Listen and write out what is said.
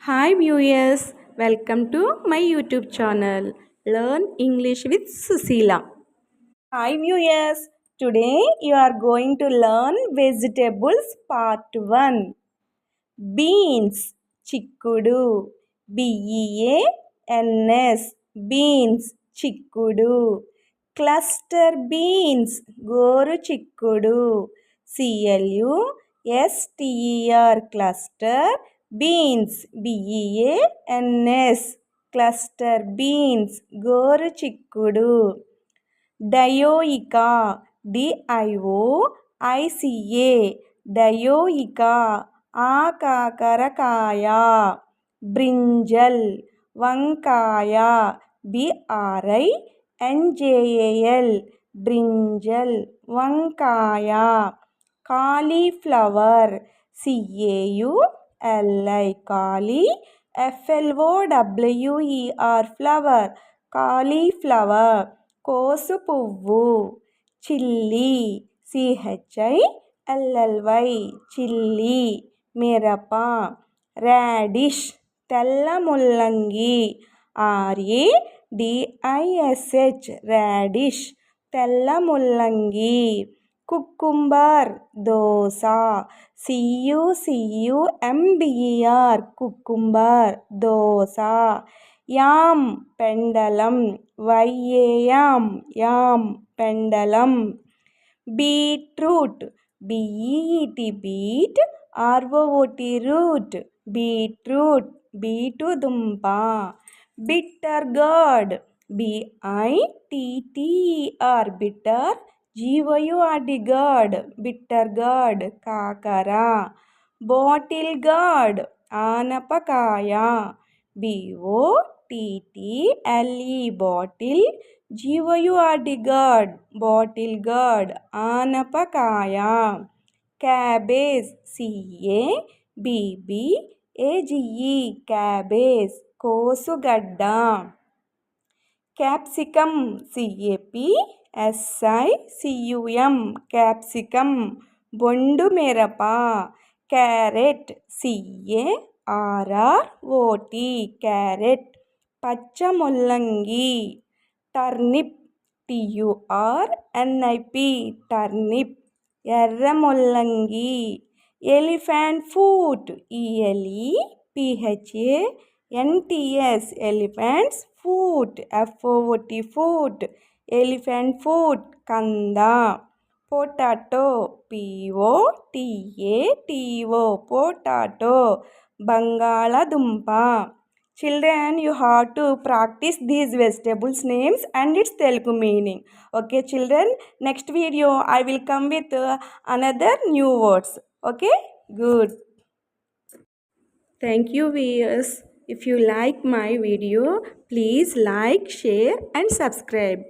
Hi viewers, welcome to my YouTube channel Learn English with Susila. Hi viewers, today you are going to learn vegetables part 1. Beans, chikkudu, beans, beans, chikkudu. Cluster beans, goru chikkudu, cluster, cluster, beans, beans, cluster beans, goru chikkudu. Dioica DIOICA dioica ఆకాకరకాయ brinjal వంకాయ BRINJAL brinjal వంకాయ cauliflower CAULI cauli FLOWER flower cauliflower కోసు పువ్వు chilli CHILLY chilli మిరప radish తెల్ల ముల్లంగి RADISH radish తెల్ల ముల్లంగి కుకుంబర్ దోస CUCUMBER కుకుంబర్ దోస యామ్ పెండలం యామ్ పెండలం beetroot BEET beet ROOT root beetroot beet దుంప bitter gourd BITTER bitter GOURD gourd bitter gourd కాకర బాటిల్ గార్డ్ ఆనపకాయ BOTTLE bottle GOURD gourd bottle gourd ఆనపకాయ క్యాబేజ్ CABBAGE క్యాబేజ్ కోసుగడ్డ capsicum CAPSICUM capsicum బొండు మిరప carrot CARROT carrot పచ్చ ముల్లంగి turnip TURNIP turnip ఎర్ర ముల్లంగి elephant fruit ELEPHANTS elephants fruit FRUIT fruit elephant fruit కంద పొటాటో POTATO పొటాటో బంగాళదుంప. Children, you have to practice these vegetables names and its Telugu meaning. Okay children, next video I will come with another new words. Okay, good. Thank you viewers. If you like my video, please like, share and subscribe.